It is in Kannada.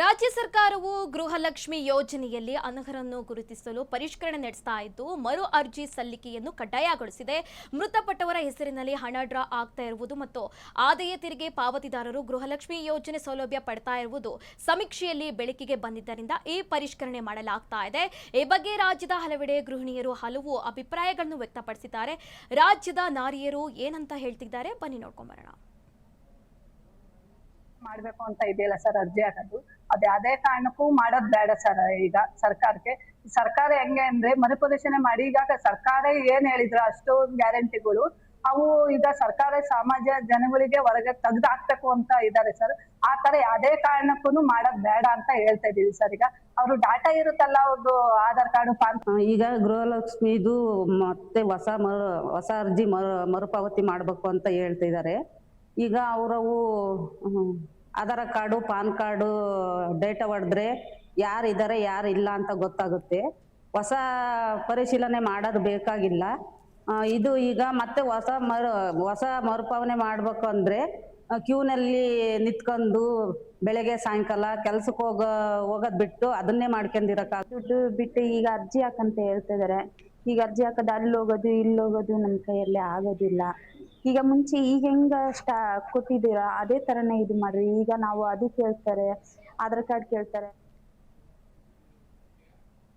ರಾಜ್ಯ ಸರ್ಕಾರವು ಗೃಹಲಕ್ಷ್ಮಿ ಯೋಜನೆಯಲ್ಲಿ ಅನರ್ಹರನ್ನು ಗುರುತಿಸಲು ಪರಿಷ್ಕರಣೆ ನಡೆಸ್ತಾ ಇದ್ದು ಮರು ಅರ್ಜಿ ಸಲ್ಲಿಕೆಯನ್ನು ಕಡ್ಡಾಯಗೊಳಿಸಿದೆ. ಮೃತಪಟ್ಟವರ ಹೆಸರಿನಲ್ಲಿ ಹಣ ಡ್ರಾ ಆಗ್ತಾ ಇರುವುದು ಮತ್ತು ಆದಾಯ ತೆರಿಗೆ ಪಾವತಿದಾರರು ಗೃಹಲಕ್ಷ್ಮಿ ಯೋಜನೆ ಸೌಲಭ್ಯ ಪಡ್ತಾ ಇರುವುದು ಸಮೀಕ್ಷೆಯಲ್ಲಿ ಬೆಳಕಿಗೆ ಬಂದಿದ್ದರಿಂದ ಈ ಪರಿಷ್ಕರಣೆ ಮಾಡಲಾಗ್ತಾ ಇದೆ. ಈ ಬಗ್ಗೆ ರಾಜ್ಯದ ಹಲವೆಡೆ ಗೃಹಿಣಿಯರು ಹಲವು ಅಭಿಪ್ರಾಯಗಳನ್ನು ವ್ಯಕ್ತಪಡಿಸಿದ್ದಾರೆ. ರಾಜ್ಯದ ನಾರಿಯರು ಏನಂತ ಹೇಳ್ತಿದ್ದಾರೆ ಬನ್ನಿ ನೋಡ್ಕೊಂಡ್ ಬರೋಣ. ಮಾಡ್ಬೇಕು ಅಂತ ಇದೆಯಲ್ಲ ಸರ್ ಅರ್ಜಿ ಹಾಕೋದು, ಅದೇ ಅದೇ ಕಾರಣಕ್ಕೂ ಮಾಡೋದ್ ಬೇಡ ಸರ್. ಈಗ ಸರ್ಕಾರ ಹೆಂಗೆ ಅಂದ್ರೆ ಮರುಪರಿಶೀಲನೆ ಮಾಡಿ, ಈಗ ಸರ್ಕಾರ ಏನ್ ಹೇಳಿದ್ರು ಅಷ್ಟು ಗ್ಯಾರಂಟಿಗಳು ಅವು ಈಗ ಸರ್ಕಾರ ಸಮಾಜ ಜನಗಳಿಗೆ ಹೊರಗೆ ತೆಗ್ದಾಕ್ಬೇಕು ಅಂತ ಇದ್ದಾರೆ ಸರ್. ಆ ತರ ಯಾವ್ದೇ ಕಾರಣಕ್ಕೂ ಮಾಡೋದ್ ಬೇಡ ಅಂತ ಹೇಳ್ತಾ ಇದೀವಿ ಸರ್. ಈಗ ಅವ್ರು ಡಾಟಾ ಇರುತ್ತಲ್ಲ, ಅವ್ರದ್ದು ಆಧಾರ್ ಕಾರ್ಡು ಪಾನ್. ಈಗ ಗೃಹಲಕ್ಷ್ಮಿದು ಮತ್ತೆ ಹೊಸ ಅರ್ಜಿ ಮರುಪಾವತಿ ಮಾಡ್ಬೇಕು ಅಂತ ಹೇಳ್ತಿದ್ದಾರೆ. ಈಗ ಅವರವು Aadhaar card PAN card data ಹೊಡೆದ್ರೆ ಯಾರಿದ್ದಾರೆ ಯಾರು ಇಲ್ಲ ಅಂತ ಗೊತ್ತಾಗುತ್ತೆ. ಹೊಸ ಪರಿಶೀಲನೆ ಮಾಡೋದು ಬೇಕಾಗಿಲ್ಲ. ಇದು ಈಗ ಮತ್ತೆ ಹೊಸ ಮರುಪಾವನೆ ಮಾಡ್ಬೇಕು ಅಂದ್ರೆ ಕ್ಯೂನಲ್ಲಿ ನಿಂತ್ಕೊಂಡು ಬೆಳಗ್ಗೆ ಸಾಯಂಕಾಲ ಕೆಲ್ಸಕ್ಕೆ ಹೋಗೋದ್ ಬಿಟ್ಟು ಅದನ್ನೇ ಮಾಡ್ಕೊಂಡಿರಕ ದುಡ್ಡು ಬಿಟ್ಟು ಈಗ ಅರ್ಜಿ ಹಾಕಂತ ಹೇಳ್ತಿದಾರೆ. ಈಗ ಅರ್ಜಿ ಹಾಕೋದು ಅಲ್ಲಿ ಹೋಗೋದು ಇಲ್ಲಿ ಹೋಗೋದು ನಮ್ಮ ಕೈಯಲ್ಲಿ ಆಗೋದಿಲ್ಲ. ಈಗ ಮುಂಚೆ ಈಗ ಹೆಂಗ ಕೊಟ್ಟಿದ್ದೀರಾ ಅದೇ ತರನೇ ಇದು ಮಾಡ್ರಿ. ಈಗ ನಾವು ಅದು ಕೇಳ್ತಾರೆ, ಆಧಾರ್ ಕಾರ್ಡ್ ಕೇಳ್ತಾರೆ.